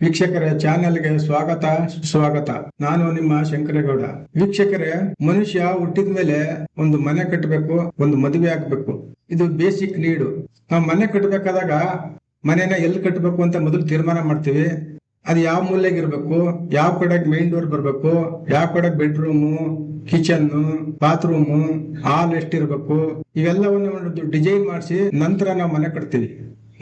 ವೀಕ್ಷಕರೇ, ಚಾನೆಲ್ಗೆ ಸ್ವಾಗತ. ನಾನು ನಿಮ್ಮ ಶಂಕರೇಗೌಡ. ವೀಕ್ಷಕರೇ, ಮನುಷ್ಯ ಹುಟ್ಟಿದ ಮೇಲೆ ಒಂದು ಮನೆ ಕಟ್ಟಬೇಕು, ಒಂದು ಮದುವೆ ಆಗ್ಬೇಕು. ಇದು ಬೇಸಿಕ್ ನೀಡು. ನಾವು ಮನೆ ಕಟ್ಟಬೇಕಾದಾಗ ಮನೆನ ಎಲ್ಲಿ ಕಟ್ಟಬೇಕು ಅಂತ ಮೊದಲು ತೀರ್ಮಾನ ಮಾಡ್ತೀವಿ. ಅದು ಯಾವ ಮೂಲೆಗೆ ಇರ್ಬೇಕು, ಯಾವ ಕಡೆಗೆ ಮೇನ್ ಡೋರ್ ಬರ್ಬೇಕು, ಯಾವ ಕಡೆಗೆ ಬೆಡ್ರೂಮು, ಕಿಚನ್, ಬಾತ್ರೂಮು, ಹಾಲ್ ಎಷ್ಟಿರ್ಬೇಕು, ಇವೆಲ್ಲವನ್ನು ಡಿಸೈನ್ ಮಾಡಿಸಿ ನಂತರ ನಾವು ಮನೆ ಕಟ್ತೀವಿ.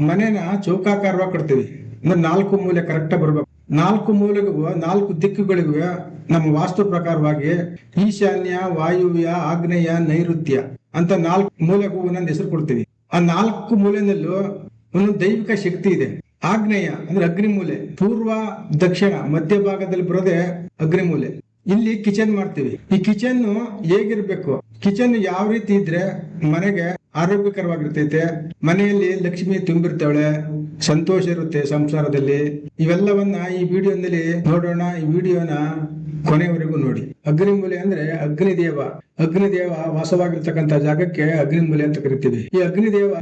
ಮನೆನ ಚೌಕಾಕಾರವಾಗಿ ಕಟ್ತೀವಿ. ಅಂದ್ರೆ 4 ಮೂಲೆ ಕರೆಕ್ಟ್ ಬರ್ಬೇಕು. 4 ಮೂಲೆಗೂ 4 ದಿಕ್ಕುಗಳಿಗೂ ನಮ್ಮ ವಾಸ್ತು ಪ್ರಕಾರವಾಗಿ ಈಶಾನ್ಯ, ವಾಯುವ್ಯ, ಆಗ್ನೇಯ, ನೈಋತ್ಯ ಅಂತ 4 ಮೂಲೆಗೂ ಒಂದೊಂದು ಹೆಸರು ಕೊಡ್ತೀವಿ. ಆ 4 ಮೂಲೆನಲ್ಲೂ ಒಂದೊಂದು ದೈವಿಕ ಶಕ್ತಿ ಇದೆ. ಆಗ್ನೇಯ ಅಂದ್ರೆ ಅಗ್ನಿಮೂಲೆ, ಪೂರ್ವ, ದಕ್ಷಿಣ, ಮಧ್ಯ ಭಾಗದಲ್ಲಿ ಬರೋದೇ ಅಗ್ನಿಮೂಲೆ. ಇಲ್ಲಿ ಕಿಚನ್ ಮಾಡ್ತೀವಿ. ಈ ಕಿಚನ್ ಹೇಗಿರ್ಬೇಕು, ಕಿಚನ್ ಯಾವ ರೀತಿ ಇದ್ರೆ ಮನೆಗೆ ಆರೋಗ್ಯಕರವಾಗಿರ್ತೈತೆ, ಮನೆಯಲ್ಲಿ ಲಕ್ಷ್ಮಿ ತುಂಬಿರ್ತಾಳೆ, ಸಂತೋಷ ಇರುತ್ತೆ ಸಂಸಾರದಲ್ಲಿ. ಇವೆಲ್ಲವನ್ನ ಈ ವಿಡಿಯೋದಲ್ಲಿ ನೋಡೋಣ. ಈ ವಿಡಿಯೋನ ಕೊನೆಯವರೆಗೂ ನೋಡಿ. ಅಗ್ನಿಮೂಲೆ ಅಂದ್ರೆ ಅಗ್ನಿದೇವ ವಾಸವಾಗಿರ್ತಕ್ಕಂಥ ಜಾಗಕ್ಕೆ ಅಗ್ನಿಮೂಲೆ ಅಂತ ಕರಿತೀವಿ. ಈ ಅಗ್ನಿದೇವ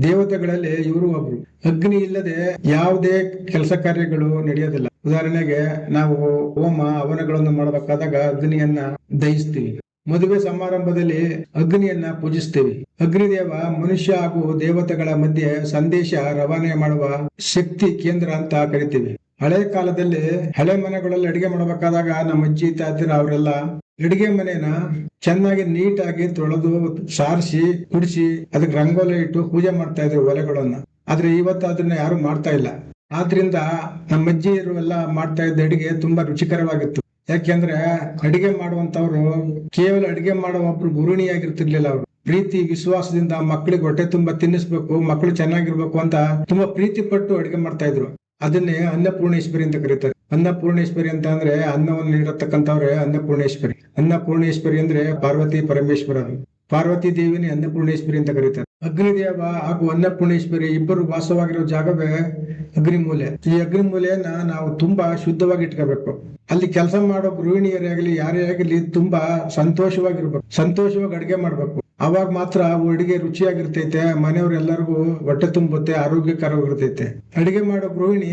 ದೇವತೆಗಳಲ್ಲಿ ಇವರು ಒಬ್ರು. ಅಗ್ನಿ ಇಲ್ಲದೆ ಯಾವುದೇ ಕೆಲಸ ಕಾರ್ಯಗಳು ನಡೆಯೋದಿಲ್ಲ. ಉದಾಹರಣೆಗೆ ನಾವು ಹೋಮ ಹವನಗಳನ್ನು ಮಾಡಬೇಕಾದಾಗ ಅಗ್ನಿಯನ್ನ ದಹಿಸ್ತೀವಿ. ಮದುವೆ ಸಮಾರಂಭದಲ್ಲಿ ಅಗ್ನಿಯನ್ನ ಪೂಜಿಸ್ತೇವೆ. ಅಗ್ನಿದೇವ ಮನುಷ್ಯ ಹಾಗೂ ದೇವತೆಗಳ ಮಧ್ಯೆ ಸಂದೇಶ ರವಾನೆ ಮಾಡುವ ಶಕ್ತಿ ಕೇಂದ್ರ ಅಂತ ಕರಿತೀವಿ. ಹಳೆ ಕಾಲದಲ್ಲಿ ಹಳೆ ಮನೆಗಳಲ್ಲಿ ಅಡಿಗೆ ಮಾಡಬೇಕಾದಾಗ ನಮ್ಮ ಅಜ್ಜಿ ತಾತಿರ ಅವರೆಲ್ಲ ಅಡಿಗೆ ಮನೆನ ಚೆನ್ನಾಗಿ ನೀಟಾಗಿ ತೊಳೆದು ಸಾರಿಸಿ ಕುಡಿಸಿ ಅದಕ್ಕೆ ರಂಗೋಲಿ ಇಟ್ಟು ಪೂಜೆ ಮಾಡ್ತಾ ಇದ್ರು ಒಲೆಗಳನ್ನ. ಆದ್ರೆ ಇವತ್ತು ಅದನ್ನ ಯಾರು ಮಾಡ್ತಾ ಇಲ್ಲ. ಆದ್ರಿಂದ ನಮ್ಮ ಅಜ್ಜಿಯರು ಎಲ್ಲ ಮಾಡ್ತಾ ಇದ್ದ ಅಡಿಗೆ ತುಂಬಾ ರುಚಿಕರವಾಗಿತ್ತು. ಯಾಕೆಂದ್ರೆ ಅಡಿಗೆ ಮಾಡುವಂತವ್ರು ಕೇವಲ ಅಡಿಗೆ ಮಾಡುವ ಒಬ್ರು ಗೃಹಿಣಿಯಾಗಿರ್ತಿರ್ಲಿಲ್ಲ. ಅವರು ಪ್ರೀತಿ ವಿಶ್ವಾಸದಿಂದ ಮಕ್ಕಳಿಗೆ ಹೊಟ್ಟೆ ತುಂಬಾ ತಿನ್ನಿಸ್ಬೇಕು, ಮಕ್ಕಳು ಚೆನ್ನಾಗಿರ್ಬೇಕು ಅಂತ ತುಂಬಾ ಪ್ರೀತಿ ಪಟ್ಟು ಅಡಿಗೆ ಮಾಡ್ತಾ ಇದ್ರು. ಅದನ್ನೇ ಅನ್ನಪೂರ್ಣೇಶ್ವರಿ ಅಂತ ಕರೀತಾರೆ. ಅನ್ನಪೂರ್ಣೇಶ್ವರಿ ಅಂತ ಅಂದ್ರೆ ಅನ್ನವನ್ನು ನೀಡತಕ್ಕಂಥವ್ರೆ ಅನ್ನಪೂರ್ಣೇಶ್ವರಿ. ಅನ್ನಪೂರ್ಣೇಶ್ವರಿ ಅಂದ್ರೆ ಪಾರ್ವತಿ ಪರಮೇಶ್ವರರು. ಪಾರ್ವತಿ ದೇವಿನಿ ಅನ್ನಪೂರ್ಣೇಶ್ವರಿ ಅಂತ ಕರೀತಾರೆ. ಅಗ್ನಿದೇವ ಹಾಗೂ ಅನ್ನಪೂರ್ಣೇಶ್ವರಿ ಇಬ್ಬರು ವಾಸವಾಗಿರೋ ಜಾಗವೇ ಅಗ್ನಿಮೂಲೆ. ಈ ಅಗ್ನಿಮೂಲೆಯನ್ನ ನಾವು ತುಂಬಾ ಶುದ್ಧವಾಗಿ ಇಟ್ಕೋಬೇಕು. ಅಲ್ಲಿ ಕೆಲಸ ಮಾಡೋ ಗೃಹಿಣಿಯರೇ ಆಗಲಿ ಯಾರೇ ಆಗಲಿ ತುಂಬಾ ಸಂತೋಷವಾಗಿ ಅಡಿಗೆ ಮಾಡ್ಬೇಕು. ಅವಾಗ ಮಾತ್ರ ಅಡಿಗೆ ರುಚಿಯಾಗಿರ್ತೈತೆ, ಮನೆಯವ್ರೆಲ್ಲರಿಗೂ ಹೊಟ್ಟೆ ತುಂಬುತ್ತೆ, ಆರೋಗ್ಯಕರವಾಗಿರ್ತೈತೆ. ಅಡಿಗೆ ಮಾಡೋ ಗೃಹಿಣಿ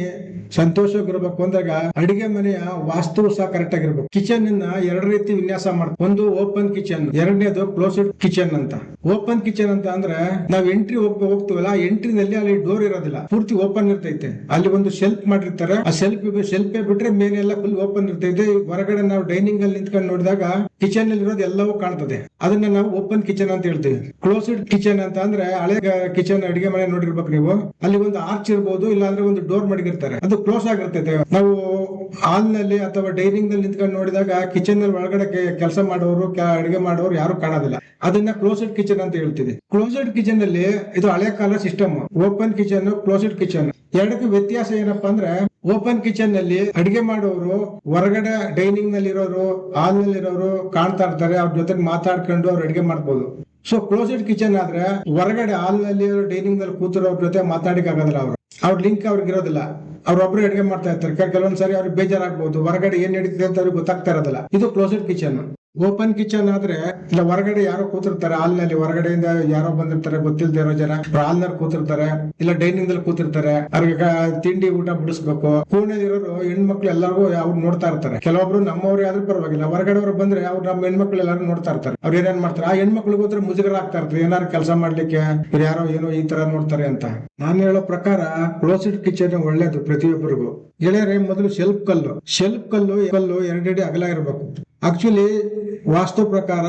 ಸಂತೋಷವಾಗಿರ್ಬೇಕು ಅಂದಾಗ ಅಡಿಗೆ ಮನೆಯ ವಾಸ್ತು ಸಹ ಕರೆಕ್ಟ್ ಆಗಿರ್ಬೇಕು. ಕಿಚನ್ ಅನ್ನ 2 ರೀತಿ ವಿನ್ಯಾಸ ಮಾಡ್ತೀವಿ. ಒಂದು ಓಪನ್ ಕಿಚನ್, ಎರಡನೇದು ಕ್ಲೋಸ್ಡ್ ಕಿಚನ್ ಅಂತ. ಓಪನ್ ಕಿಚನ್ ಅಂತ ಅಂದ್ರೆ ನಾವ್ ಎಂಟ್ರಿ ಹೋಗ್ತೀವಲ್ಲ, ಎಂಟ್ರಿನಲ್ಲಿ ಅಲ್ಲಿ ಡೋರ್ ಇರೋದಿಲ್ಲ, ಪೂರ್ತಿ ಓಪನ್ ಇರ್ತೈತೆ. ಅಲ್ಲಿ ಒಂದು ಶೆಲ್ಫ್ ಮಾಡಿರ್ತಾರೆ. ಆ ಶೆಲ್ಫ್ ಬಿಟ್ರೆ ಮೇನೆಲ್ಲ ಫುಲ್ ಓಪನ್ ಇರ್ತೈತೆ. ಹೊರಗಡೆ ನಾವು ಡೈನಿಂಗ್ ಅಲ್ಲಿ ನಿಂತ್ಕೊಂಡು ನೋಡಿದಾಗ ಕಿಚನ್ ಅಲ್ಲಿ ಇರೋದು ಎಲ್ಲವೂ ಕಾಣ್ತದೆ. ಅದನ್ನ ನಾವು ಓಪನ್ ಕಿಚನ್ ಅಂತ ಹೇಳ್ತೀವಿ. ಕ್ಲೋಸ್ಡ್ ಕಿಚನ್ ಅಂತ ಅಂದ್ರೆ ಹಳೆ ಕಿಚನ್ ಅಡಿಗೆ ಮನೆ ನೋಡಿರ್ಬೇಕು ನೀವು. ಅಲ್ಲಿ ಒಂದು ಆರ್ಚ್ ಇರ್ಬೋದು, ಇಲ್ಲಾಂದ್ರೆ ಒಂದು ಡೋರ್ ಮಡಗಿರ್ತಾರೆ, ಅದು ಕ್ಲೋಸ್ ಆಗಿರ್ತೈತೆ. ನಾವು ಹಾಲ್ ನಲ್ಲಿ ಅಥವಾ ಡೈನಿಂಗ್ ನಲ್ಲಿ ನಿಂತ್ಕೊಂಡು ನೋಡಿದಾಗ ಕಿಚನ್ ನಲ್ಲಿ ಒಳಗಡೆ ಕೆಲಸ ಮಾಡೋರು ಅಡಿಗೆ ಮಾಡೋರು ಯಾರು ಕಾಣೋದಿಲ್ಲ. ಅದನ್ನ ಕ್ಲೋಸ್ಡ್ ಕಿಚನ್ ಅಂತ ಹೇಳ್ತೀವಿ. ಕ್ಲೋಸ್ಡ್ ಕಿಚನ್ ಅಲ್ಲಿ ಇದು ಹಳೆ ಕಾಲ system. Open kitchen, closed kitchen ಎರಡಕ್ಕೂ ವ್ಯತ್ಯಾಸ ಏನಪ್ಪಾ ಅಂದ್ರೆ, ಓಪನ್ ಕಿಚನ್ ನಲ್ಲಿ ಅಡಿಗೆ ಮಾಡೋರು ಹೊರಗಡೆ ಡೈನಿಂಗ್ ನಲ್ಲಿ ಇರೋರು, ಹಾಲ್ ನಲ್ಲಿ ಇರೋರು ಕಾಣ್ತಾ ಇರ್ತಾರೆ. ಅವ್ರ ಜೊತೆ ಮಾತಾಡ್ಕೊಂಡು ಅವ್ರು ಅಡಿಗೆ ಮಾಡ್ಬೋದು. ಸೊ ಕ್ಲೋಸ್ಡ್ ಕಿಚನ್ ಆದ್ರೆ ಹೊರಗಡೆ ಹಾಲ್ ನಲ್ಲಿ ಡೈನಿಂಗ್ ನಲ್ಲಿ ಕೂತಿರೋರ್ ಜೊತೆ ಮಾತಾಡಿಕ್ ಆಗೋದಿಲ್ಲ. ಅವ್ರ ಲಿಂಕ್ ಅವ್ರಿಗೆ ಇರೋದಿಲ್ಲ. ಅವ್ರೊಬ್ರು ಅಡಿಗೆ ಮಾಡ್ತಾ ಇರ್ತಾರೆ. ಕೆಲವೊಂದ್ಸರಿ ಅವ್ರಿಗೆ ಬೇಜಾರಾಗಬಹುದು, ಹೊರಗಡೆ ಏನ್ ನಡೀತಿದೆ ಅಂತ ಅವ್ರಿಗೆ ಗೊತ್ತಾಗ್ತಾ ಇರೋದಿಲ್ಲ. ಇದು ಕ್ಲೋಸ್ಡ್ ಕಿಚನ್. ಓಪನ್ ಕಿಚನ್ ಆದ್ರೆ ಇಲ್ಲ, ಹೊರಗಡೆ ಯಾರೋ ಕೂತಿರ್ತಾರೆ, ಹಾಲ್ನಲ್ಲಿ ಹೊರಗಡೆಯಿಂದ ಯಾರೋ ಬಂದಿರ್ತಾರೆ, ಗೊತ್ತಿಲ್ಲದೆ ಇರೋ ಜನ ಹಾಲ್ನಲ್ಲಿ ಕೂತಿರ್ತಾರೆ, ಇಲ್ಲ ಡೈನಿಂಗ್ ನಲ್ಲಿ ಕೂತಿರ್ತಾರೆ. ಅವ್ರಿಗೆ ತಿಂಡಿ ಊಟ ಬಿಡಿಸ್ಬೇಕು. ಕೋಣೆಲಿರೋರು ಹೆಣ್ಮಕ್ಳು ಎಲ್ಲರಿಗೂ ಅವ್ರು ನೋಡ್ತಾ ಇರ್ತಾರೆ. ಕೆಲವೊಬ್ರು ನಮ್ಮವ್ರೆ ಆದ್ರೂ ಪರವಾಗಿಲ್ಲ, ಹೊರಗಡೆ ಅವ್ರು ಬಂದ್ರೆ ಅವ್ರು ನಮ್ಮ ಹೆಣ್ಮಕ್ಳು ಎಲ್ಲರೂ ನೋಡ್ತಾ ಇರ್ತಾರೆ. ಅವ್ರು ಏನೇನ್ ಮಾಡ್ತಾರೆ, ಆ ಹೆಣ್ಮಕ್ಳಿಗೆ ಹೋದ್ರೆ ಮುಜುಗರ ಆಗ್ತಾ ಇರ್ತಾರೆ. ಏನಾರು ಕೆಲಸ ಮಾಡ್ಲಿಕ್ಕೆ ಇವ್ರು ಯಾರೋ ಏನೋ ಈ ತರ ನೋಡ್ತಾರೆ ಅಂತ. ನಾನು ಹೇಳೋ ಪ್ರಕಾರ ಕ್ಲೋಸ್ಡ್ ಕಿಚನ್ ಒಳ್ಳೇದು ಪ್ರತಿಯೊಬ್ಬರಿಗೂ. ಗೆಳೆಯರೆ, ಮೊದಲು ಶೆಲ್ಫ್ ಕಲ್ಲು 2 ಅಡಿ ಅಗಲ ಇರಬೇಕು. ಆಕ್ಚುಲಿ ವಾಸ್ತು ಪ್ರಕಾರ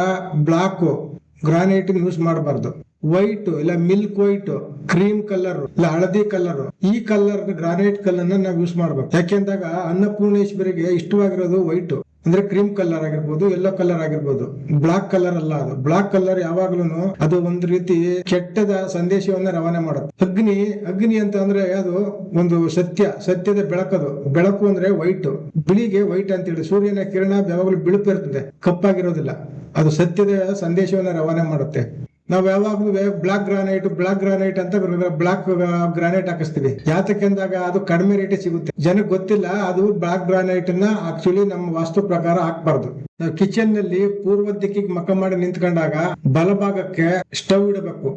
ಬ್ಲಾಕ್ ಗ್ರಾನೈಟ್ ಯೂಸ್ ಮಾಡಬಾರ್ದು. ವೈಟ್ ಇಲ್ಲ ಮಿಲ್ಕ್ ವೈಟ್, ಕ್ರೀಮ್ ಕಲರ್ ಇಲ್ಲ ಹಳದಿ ಕಲರ್, ಈ ಕಲರ್ ಗ್ರಾನೈಟ್ ಕಲ್ಲನ್ನ ನಾವು ಯೂಸ್ ಮಾಡ್ಬೇಕು. ಯಾಕೆಂದಾಗ ಅನ್ನಪೂರ್ಣೇಶ್ವರಿಗೆ ಇಷ್ಟವಾಗಿರೋದು ವೈಟ್ ಅಂದ್ರೆ ಕ್ರೀಮ್ ಕಲರ್ ಆಗಿರ್ಬೋದು, ಯೆಲ್ಲೋ ಕಲರ್ ಆಗಿರ್ಬೋದು, ಬ್ಲಾಕ್ ಕಲರ್ ಅಲ್ಲ. ಅದು ಬ್ಲಾಕ್ ಕಲರ್ ಯಾವಾಗ್ಲೂ ಅದು ಒಂದು ರೀತಿ ಕೆಟ್ಟದ ಸಂದೇಶವನ್ನ ರವಾನೆ ಮಾಡುತ್ತೆ. ಅಗ್ನಿ ಅಂತ ಅಂದ್ರೆ ಅದು ಒಂದು ಸತ್ಯದ ಬೆಳಕು ಅಂದ್ರೆ ವೈಟ್, ಬಿಳಿಗೆ ವೈಟ್ ಅಂತ ಹೇಳಿ. ಸೂರ್ಯನ ಕಿರಣ ಯಾವಾಗ್ಲೂ ಬಿಳುಪು ಇರ್ತದೆ, ಕಪ್ಪಾಗಿರೋದಿಲ್ಲ. ಅದು ಸತ್ಯದ ಸಂದೇಶವನ್ನ ರವಾನೆ ಮಾಡುತ್ತೆ. ನಾವ್ ಯಾವಾಗ್ಲೂ ಬ್ಲಾಕ್ ಗ್ರಾನೈಟ್ ಅಂತ ಬ್ಲಾಕ್ ಗ್ರಾನೈಟ್ ಹಾಕಿಸ್ತೀವಿ. ಯಾತಕ್ಕೆಂದಾಗ ಅದು ಕಡಿಮೆ ರೇಟ್ ಸಿಗುತ್ತೆ. ಜನಕ್ಕೆ ಗೊತ್ತಿಲ್ಲ ಅದು ಬ್ಲಾಕ್ ಗ್ರಾನೈಟ್ ನ ಆಕ್ಚುಲಿ ನಮ್ಮ ವಾಸ್ತು ಪ್ರಕಾರ ಹಾಕ್ಬಾರ್ದು. ನಾವು ಕಿಚನ್ ನಲ್ಲಿ ಪೂರ್ವ ದಿಕ್ಕಿಗೆ ಮಕ್ಕ ಮಾಡಿ ನಿಂತ್ಕೊಂಡಾಗ ಬಲಭಾಗಕ್ಕೆ ಸ್ಟವ್ ಇಡಬೇಕು,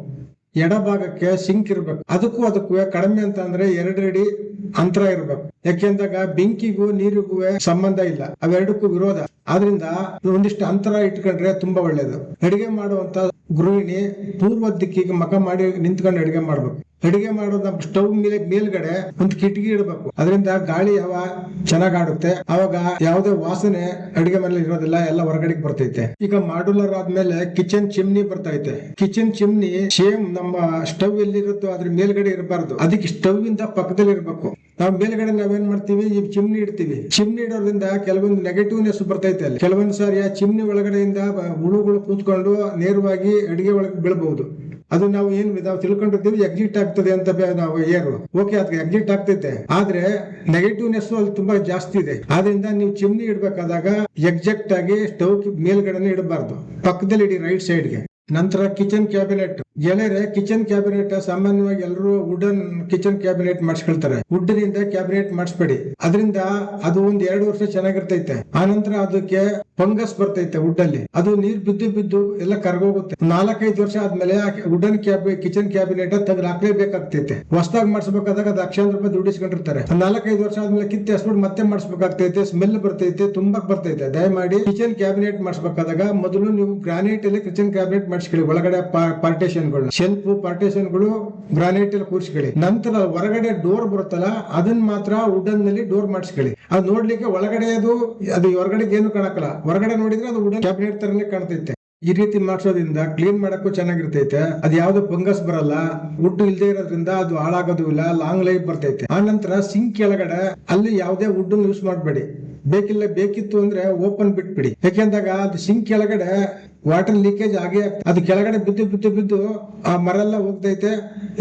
ಎಡಭಾಗಕ್ಕೆ ಸಿಂಕ್ ಇರ್ಬೇಕು. ಅದಕ್ಕೂ ಕಡಿಮೆ ಅಂತ ಅಂದ್ರೆ 2 ಅಡಿ ಅಂತರ ಇರ್ಬೇಕು. ಯಾಕೆಂದಾಗ ಬೆಂಕಿಗೂ ನೀರಿಗೂ ಸಂಬಂಧ ಇಲ್ಲ, ಅವೆರಡಕ್ಕೂ ವಿರೋಧ. ಆದ್ರಿಂದ ಒಂದಿಷ್ಟು ಅಂತರ ಇಟ್ಕೊಂಡ್ರೆ ತುಂಬಾ ಒಳ್ಳೇದು. ಅಡಿಗೆ ಮಾಡುವಂತ ಗೃಹಿಣಿ ಪೂರ್ವ ದಿಕ್ಕಿಗೆ ಮಖ ಮಾಡಿ ನಿಂತ್ಕೊಂಡು ಅಡಿಗೆ ಮಾಡ್ಬೇಕು. ಅಡಿಗೆ ಮಾಡೋದು ಸ್ಟವ್ ಮೇಲ್ಗಡೆ ಒಂದು ಕಿಟಕಿ ಇಡಬೇಕು. ಅದರಿಂದ ಗಾಳಿ ಹವಾ ಚೆನ್ನಾಗ್ ಆಡುತ್ತೆ. ಅವಾಗ ಯಾವುದೇ ವಾಸನೆ ಅಡಿಗೆ ಮನೇಲಿ ಇರೋದಿಲ್ಲ, ಎಲ್ಲ ಹೊರಗಡೆಗೆ ಬರ್ತೈತೆ. ಈಗ ಮಾಡ್ಯುಲರ್ ಆದ್ಮೇಲೆ ಕಿಚನ್ ಚಿಮ್ನಿ ಬರ್ತೈತೆ. ಕಿಚನ್ ಚಿಮ್ನಿ ಸೇಮ್ ನಮ್ಮ ಸ್ಟವ್ ಎಲ್ಲಿರುತ್ತೋ ಅದ್ರ ಮೇಲ್ಗಡೆ ಇರಬಾರ್ದು, ಅದಕ್ಕೆ ಸ್ಟವ್ ಇಂದ ಪಕ್ಕದಲ್ಲಿ ಇರಬೇಕು. ನಾವು ಮೇಲ್ಗಡೆ ನಾವೇನ್ ಮಾಡ್ತೀವಿ, ಈ ಚಿಮ್ನಿ ಇಡ್ತೀವಿ. ಚಿಮ್ನಿ ಇಡೋದ್ರಿಂದ ಕೆಲವೊಂದು ನೆಗೆಟಿವ್ನೆಸ್ ಬರ್ತೈತೆ ಅಲ್ಲಿ. ಕೆಲವೊಂದು ಸಾರಿ ಆ ಚಿಮ್ನಿ ಒಳಗಡೆಯಿಂದ ಹುಳುಗಳು ಕೂತ್ಕೊಂಡು ನೇರವಾಗಿ ಅಡಿಗೆ ಒಳಗೆ ಬೀಳಬಹುದು. ಅದು ನಾವು ನಾವು ತಿಳ್ಕೊಂಡಿರ್ತೀವಿ ಎಕ್ಸಿಟ್ ಆಗ್ತದೆ ಅಂತ, ನಾವು ಓಕೆ ಅದಕ್ಕೆ ಎಕ್ಸಿಟ್ ಆಗ್ತೈತೆ, ಆದ್ರೆ ನೆಗೆಟಿವ್ನೆಸ್ ಅಲ್ಲಿ ತುಂಬಾ ಜಾಸ್ತಿ ಇದೆ. ಆದ್ರಿಂದ ನೀವು ಚಿಮ್ನಿ ಇಡ್ಬೇಕಾದಾಗ ಎಕ್ಸಾಕ್ಟ್ ಆಗಿ ಸ್ಟವ್ ಮೇಲ್ಗಡೆ ಇಡಬಾರ್ದು, ಪಕ್ಕದಲ್ಲಿ ಇಡಿ, ರೈಟ್ ಸೈಡ್ಗೆ. ನಂತರ ಕಿಚನ್ ಕ್ಯಾಬಿನೆಟ್. ಗೆಳೆಯರೆ, ಕಿಚನ್ ಕ್ಯಾಬಿನೆಟ್ ಸಾಮಾನ್ಯವಾಗಿ ಎಲ್ಲರೂ ವುಡನ್ ಕಿಚನ್ ಕ್ಯಾಬಿನೆಟ್ ಮಾಡಿಸ್ಕೊಳ್ತಾರೆ. ವುಡ್ನಿಂದ ಕ್ಯಾಬಿನೆಟ್ ಮಾಡಿಸ್ಬೇಡಿ, ಅದರಿಂದ ಅದು ಒಂದ್ 2 ವರ್ಷ ಚೆನ್ನಾಗಿರ್ತೈತೆ. ಆನಂತರ ಅದಕ್ಕೆ ಫಂಗಸ್ ಬರ್ತೈತೆ ವುಡ್ ಅಲ್ಲಿ, ಅದು ನೀರ್ ಬಿದ್ದು ಬಿದ್ದು ಎಲ್ಲ ಕರ್ಗೋಗುತ್ತೆ. 4-5 ವರ್ಷ ಆದ್ಮೇಲೆ ವುಡನ್ ಕಿಚನ್ ಕ್ಯಾಬಿನೆಟ್ ತೆಗೆದು ಹಾಕ್ಲೇಬೇಕಾಗ್ತೈತೆ. ಹೊಸದಾಗಿ ಮಾಡಿಸ್ಬೇಕಾದಾಗ ಅದು ಲಕ್ಷಾಂತರ ರೂಪಾಯಿ ದುಡ್ಡಿಸ್ಕೊಂಡಿರ್ತಾರೆ. 4-5 ವರ್ಷ ಆದ್ಮೇಲೆ ಕಿತ್ತೆ ಹಸ್ಬಿಟ್ಟು ಮತ್ತೆ ಮಾಡಿಸ್ಬೇಕಾಗ್ತೈತೆ, ಸ್ಮೆಲ್ ಬರ್ತೈತೆ, ತುಂಬಾ ಬರ್ತೈತೆ. ದಯಮಾಡಿ ಕಿಚನ್ ಕ್ಯಾಬಿನೆಟ್ ಮಾಡಿಸ್ಬೇಕಾದಾಗ ಮೊದಲು ನೀವು ಗ್ರಾನೈಟ್ ಅಲ್ಲಿ ಕಿಚನ್ ಕ್ಯಾಬಿನೆಟ್ ಮಾಡಿಸ್ಕೊಳ್ಳಿ. ಒಳಗಡೆ ಪಾರ್ಟಿಷನ್ ಶೆಲ್ಫ್ ಪಾರ್ಟಿಷನ್ ಗಳು ಗ್ರಾನೈಟ್ ಅಲ್ಲಿ ಕೂರಿಸ್ಕೊಳ್ಳಿ. ನಂತರ ಹೊರಗಡೆ ಡೋರ್ ಬರುತ್ತಲ್ಲ, ಅದನ್ನ ಮಾತ್ರ ವುಡನ್ ನಲ್ಲಿ ಡೋರ್ ಮಾಡಿಸ್ಕೊಳ್ಳಿ. ಅದು ನೋಡ್ಲಿಕ್ಕೆ ಒಳಗಡೆ ಅದು ಹೊರಗಡೆ ಏನು ಕಾಣಕಲ್ಲ, ಹೊರಗಡೆ ನೋಡಿದ್ರೆ ಅದು ವುಡನ್ ಕ್ಯಾಬಿನೆಟ್ ತರನೇ ಕಾಣ್ತೈತೆ. ಈ ರೀತಿ ಮಾಡಿಸೋದ್ರಿಂದ ಕ್ಲೀನ್ ಮಾಡಕ್ಕೂ ಚೆನ್ನಾಗಿರ್ತೈತೆ. ಅದು ಯಾವ್ದು ಫಂಗಸ್ ಬರಲ್ಲ, ವುಡ್ ಇಲ್ದೇ ಇರೋದ್ರಿಂದ ಅದು ಹಾಳಾಗೋದು ಇಲ್ಲ, ಲಾಂಗ್ ಲೈಫ್ ಬರ್ತೈತೆ. ಆ ನಂತರ ಸಿಂಕ್ ಕೆಳಗಡೆ ಅಲ್ಲಿ ಯಾವುದೇ ವುಡ್ ಯೂಸ್ ಮಾಡಬೇಡಿ. ಬೇಕಿತ್ತು ಅಂದ್ರೆ ಓಪನ್ ಬಿಟ್ಬಿಡಿ. ಯಾಕೆಂದಾಗ ಅದು ಸಿಂಕ್ ಕೆಳಗಡೆ ವಾಟರ್ ಲೀಕೇಜ್ ಆಗೇ ಅದು ಕೆಳಗಡೆ ಬಿದ್ದು ಆ ಮರ ಎಲ್ಲ ಹೋಗ್ತೈತೆ,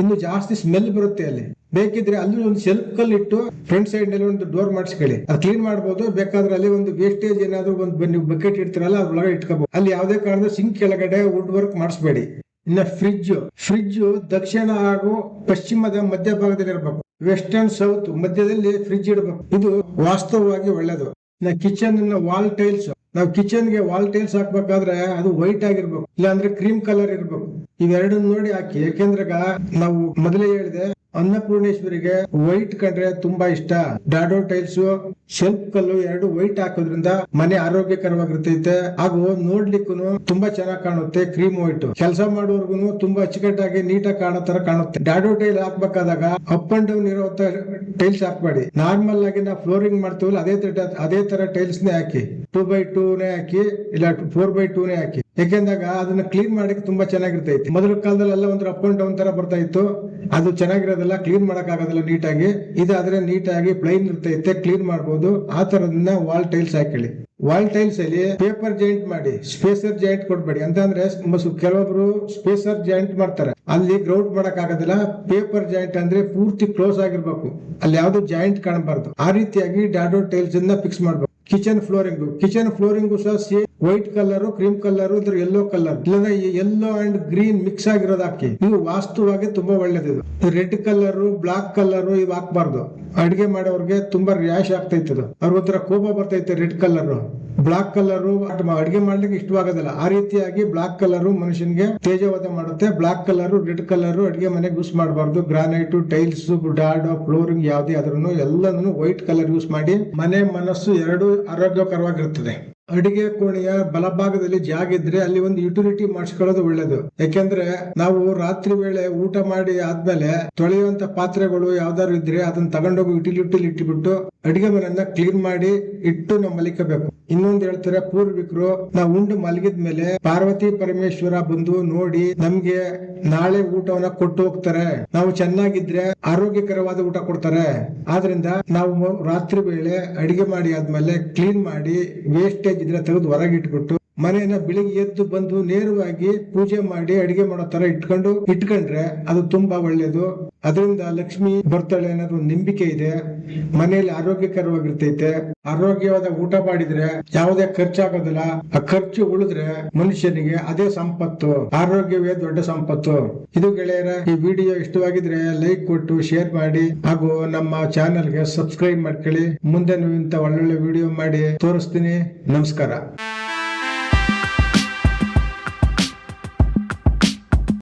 ಇನ್ನು ಜಾಸ್ತಿ ಸ್ಮೆಲ್ ಬರುತ್ತೆ ಅಲ್ಲಿ. ಬೇಕಿದ್ರೆ ಅಲ್ಲಿ ಒಂದು ಸೆಲ್ಫ್ ಕಲ್ ಇಟ್ಟು ಫ್ರಂಟ್ ಸೈಡ್ ನಲ್ಲಿ ಒಂದು ಡೋರ್ ಮಾಡಿಸ್ಕೊಳ್ಳಿ, ಅದು ಕ್ಲೀನ್ ಮಾಡಬಹುದು. ಬೇಕಾದ್ರೆ ಅಲ್ಲಿ ಒಂದು ವೇಸ್ಟೇಜ್ ಏನಾದ್ರು ಒಂದು ಬಕೆಟ್ ಇಡ್ತಿರಲ್ಲ ಅದ್ರೊಳಗೆ ಇಟ್ಕೋಬಹುದು. ಅಲ್ಲಿ ಯಾವುದೇ ಕಾರಣದ ಸಿಂಕ್ ಕೆಳಗಡೆ ವುಡ್ ವರ್ಕ್ ಮಾಡಿಸ್ಬೇಡಿ. ಇನ್ನ ಫ್ರಿಡ್ಜ್ ದಕ್ಷಿಣ ಹಾಗೂ ಪಶ್ಚಿಮದ ಮಧ್ಯಭಾಗದಲ್ಲಿ ಇರಬೇಕು. ವೆಸ್ಟರ್ನ್ ಸೌತ್ ಮಧ್ಯದಲ್ಲಿ ಫ್ರಿಡ್ಜ್ ಇಡಬೇಕು. ಇದು ವಾಸ್ತವವಾಗಿ ಒಳ್ಳೇದು. ಕಿಚನ್ ವಾಲ್ ಟೈಲ್ಸ್, ನಾವು ಕಿಚನ್ ಗೆ ವಾಲ್ ಟೈಲ್ಸ್ ಹಾಕ್ಬೇಕಾದ್ರೆ ಅದು ವೈಟ್ ಆಗಿರ್ಬೇಕು, ಇಲ್ಲಾಂದ್ರೆ ಕ್ರೀಮ್ ಕಲರ್ ಇರ್ಬೇಕು. ಇವೆರಡನ್ನ ನೋಡಿ ಹಾಕಿ. ಯಾಕೆಂದ್ರೆ ನಾವು ಮೊದಲೇ ಹೇಳಿದೆ, ಅನ್ನಪೂರ್ಣೇಶ್ವರಿಗೆ ವೈಟ್ ಕಂಡ್ರೆ ತುಂಬಾ ಇಷ್ಟ. ಡಾಡೋ ಟೈಲ್ಸ್, ಶೆಲ್ಫ್ ಕಲ್ಲು ಎರಡು ವೈಟ್ ಹಾಕೋದ್ರಿಂದ ಮನೆ ಆರೋಗ್ಯಕರವಾಗಿರ್ತೈತೆ, ಹಾಗೂ ನೋಡ್ಲಿಕ್ಕೂ ತುಂಬಾ ಚೆನ್ನಾಗಿ ಕಾಣುತ್ತೆ. ಕ್ರೀಮ್ ವೈಟ್ ಕೆಲಸ ಮಾಡೋರ್ಗು ತುಂಬಾ ಅಚ್ಚುಕಟ್ಟಾಗಿ ನೀಟಾಗಿ ಕಾಣೋ ತರ ಕಾಣುತ್ತೆ. ಡಾಡೋ ಟೈಲ್ ಹಾಕ್ಬೇಕಾದಾಗ ಅಪ್ ಅಂಡ್ ಡೌನ್ ಇರೋ ಟೈಲ್ಸ್ ಹಾಕ್ಬೇಡಿ. ನಾರ್ಮಲ್ ಆಗಿ ನಾವು ಫ್ಲೋರಿಂಗ್ ಮಾಡ್ತೀವಲ್ಲ ಅದೇ ತರ ಟೈಲ್ಸ್ ನೇ ಹಾಕಿ. 2x2 ಹಾಕಿ, ಇಲ್ಲ 4x2 ಹಾಕಿ. ಯಾಕೆಂದಾಗ ಅದನ್ನ ಕ್ಲೀನ್ ಮಾಡಕ್ಕೆ ತುಂಬಾ ಚೆನ್ನಾಗಿರ್ತೈತಿ. ಮೊದಲ ಕಾಲದಲ್ಲೆಲ್ಲ ಒಂದು ಅಪ್ ಅಂಡ್ ಡೌನ್ ತರ ಬರ್ತಾ ಇತ್ತು, ಅದು ಚೆನ್ನಾಗಿರೋದಿಲ್ಲ, ಕ್ಲೀನ್ ಮಾಡಕ್ ಆಗೋದಿಲ್ಲ ನೀಟಾಗಿ. ಇದಾದ್ರೆ ನೀಟಾಗಿ ಪ್ಲೈನ್ ಇರ್ತೈತೆ, ಕ್ಲೀನ್ ಮಾಡಬಹುದು. ಆ ತರದನ್ನ ವಾಲ್ ಟೈಲ್ಸ್ ಹಾಕೊಳ್ಳಿ. ವಾಲ್ ಟೈಲ್ಸ್ ಅಲ್ಲಿ ಪೇಪರ್ ಜಾಯಿಂಟ್ ಮಾಡಿ, ಸ್ಪೇಸರ್ ಜಾಯಿಂಟ್ ಕೊಡ್ಬೇಡಿ. ಅಂತಂದ್ರೆ ಕೆಲವೊಬ್ರು ಸ್ಪೇಸರ್ ಜಾಯಿಂಟ್ ಮಾಡ್ತಾರೆ, ಅಲ್ಲಿ ಗ್ರೌಂಡ್ ಮಾಡಕ್ ಆಗೋದಿಲ್ಲ. ಪೇಪರ್ ಜಾಯಿಂಟ್ ಅಂದ್ರೆ ಪೂರ್ತಿ ಕ್ಲೋಸ್ ಆಗಿರ್ಬೇಕು, ಅಲ್ಲಿ ಯಾವ್ದು ಜಾಯಿಂಟ್ ಕಾಣಬಾರ್ದು. ಆ ರೀತಿಯಾಗಿ ಡಾಡೋ ಟೈಲ್ಸ್ ಅನ್ನ ಫಿಕ್ಸ್ ಮಾಡ್ಬೇಕು. ಕಿಚನ್ ಫ್ಲೋರಿಂಗು ಸಹ same white colour, cream colour, ಇದ್ರ ಯೆಲ್ಲೋ ಕಲರ್, ಇಲ್ಲಂದ್ರೆ ಯೆಲ್ಲೋ ಅಂಡ್ ಗ್ರೀನ್ ಮಿಕ್ಸ್ ಆಗಿರೋದು ಹಾಕಿ. ಇದು ವಾಸ್ತುವಾಗಿ ತುಂಬಾ ಒಳ್ಳೇದು. ರೆಡ್ ಕಲರ್, ಬ್ಲಾಕ್ ಕಲರ್ ಇವ್ ಹಾಕ್ಬಾರ್ದು. ಅಡಿಗೆ ಮಾಡೋರ್ಗೆ ತುಂಬಾ ರ್ಯಾಶ್ ಆಗ್ತೈತದು, ಅವ್ರಿಗೊಂಥರ ಕೋಪ ಬರ್ತೈತೆ. ರೆಡ್ ಕಲರ್, ಬ್ಲಾಕ್ ಕಲರ್ ಅಡಿಗೆ ಮಾಡ್ಲಿಕ್ಕೆ ಇಷ್ಟವಾಗೋದಿಲ್ಲ. ಆ ರೀತಿಯಾಗಿ ಬ್ಲಾಕ್ ಕಲರ್ ಮನುಷ್ಯನ್ಗೆ ತೇಜವಾದ ಮಾಡುತ್ತೆ. ಬ್ಲಾಕ್ ಕಲರ್, ರೆಡ್ ಕಲರ್ ಅಡಿಗೆ ಮನೆಗೆ ಯೂಸ್ ಮಾಡಬಾರ್ದು. ಗ್ರಾನೈಟ್, ಟೈಲ್ಸ್, ಡಾಡೋ, ಫ್ಲೋರಿಂಗ್ ಯಾವ್ದೇ ಆದ್ರೂ ಎಲ್ಲಾನು ವೈಟ್ ಕಲರ್ ಯೂಸ್ ಮಾಡಿ. ಮನೆ ಮನಸ್ಸು ಎರಡು ಆರೋಗ್ಯಕರವಾಗಿರುತ್ತದೆ. ಅಡಿಗೆ ಕೋಣೆಯ ಬಲಭಾಗದಲ್ಲಿ ಜಾಗ ಇದ್ರೆ ಅಲ್ಲಿ ಒಂದು ಯುಟಿಲಿಟಿ ಮಾಡಿಸ್ಕೊಳ್ಳೋದು ಒಳ್ಳೇದು. ಯಾಕೆಂದ್ರೆ ನಾವು ರಾತ್ರಿ ವೇಳೆ ಊಟ ಮಾಡಿ ಆದ್ಮೇಲೆ ತೊಳೆಯುವಂತ ಪಾತ್ರೆಗಳು ಯಾವ್ದಾದ್ರು ಇದ್ರೆ ಅದನ್ನ ತಗೊಂಡೋಗಿ ಯುಟಿಲಿಟಿಲಿ ಇಟ್ಟುಬಿಟ್ಟು ಅಡಿಗೆ ಮನೆಯನ್ನ ಕ್ಲೀನ್ ಮಾಡಿ ಇಟ್ಟು ನಾವು ಮಲಿಕಬೇಕು. ಇನ್ನೊಂದು ಹೇಳ್ತಾರೆ ಪೂರ್ವಿಕರು, ನಾವು ಉಂಡು ಮಲಗಿದ್ಮೇಲೆ ಪಾರ್ವತಿ ಪರಮೇಶ್ವರ ಬಂದು ನೋಡಿ ನಮ್ಗೆ ನಾಳೆ ಊಟವನ್ನ ಕೊಟ್ಟು ಹೋಗ್ತಾರೆ. ನಾವು ಚೆನ್ನಾಗಿದ್ರೆ ಆರೋಗ್ಯಕರವಾದ ಊಟ ಕೊಡ್ತಾರೆ. ಆದ್ರಿಂದ ನಾವು ರಾತ್ರಿ ವೇಳೆ ಅಡಿಗೆ ಮಾಡಿ ಆದ್ಮೇಲೆ ಕ್ಲೀನ್ ಮಾಡಿ ವೇಸ್ಟೇಜ್ ಇದ್ರೆ ತೆಗೆದು ಹೊರಗೆ ಇಟ್ಬಿಟ್ಟು ಮನೆಯನ್ನ ಬೆಳಿಗ್ಗೆ ಎದ್ದು ಬಂದು ನೇರವಾಗಿ ಪೂಜೆ ಮಾಡಿ ಅಡಿಗೆ ಮಾಡೋ ತರ ಇಟ್ಕೊಂಡ್ರೆ ಅದು ತುಂಬಾ ಒಳ್ಳೇದು. ಅದರಿಂದ ಲಕ್ಷ್ಮಿ ಬರ್ತಾಳೆ ಅನ್ನೋದು ಒಂದು ನಂಬಿಕೆ ಇದೆ. ಮನೆಯಲ್ಲಿ ಆರೋಗ್ಯಕರವಾಗಿರ್ತೈತೆ. ಆರೋಗ್ಯವಾದ ಊಟ ಮಾಡಿದ್ರೆ ಯಾವುದೇ ಖರ್ಚಾಗೋದಿಲ್ಲ. ಆ ಖರ್ಚು ಉಳಿದ್ರೆ ಮನುಷ್ಯನಿಗೆ ಅದೇ ಸಂಪತ್ತು. ಆರೋಗ್ಯವೇ ದೊಡ್ಡ ಸಂಪತ್ತು. ಇದು ಗೆಳೆಯರ, ಈ ವಿಡಿಯೋ ಇಷ್ಟವಾಗಿದ್ರೆ ಲೈಕ್ ಕೊಟ್ಟು ಶೇರ್ ಮಾಡಿ, ಹಾಗೂ ನಮ್ಮ ಚಾನೆಲ್ಗೆ ಸಬ್ಸ್ಕ್ರೈಬ್ ಮಾಡ್ಕೊಳ್ಳಿ. ಮುಂದೆ ನೀವು ಇಂತ ಒಳ್ಳೊಳ್ಳೆ ವಿಡಿಯೋ ಮಾಡಿ ತೋರಿಸ್ತೀನಿ. ನಮಸ್ಕಾರ.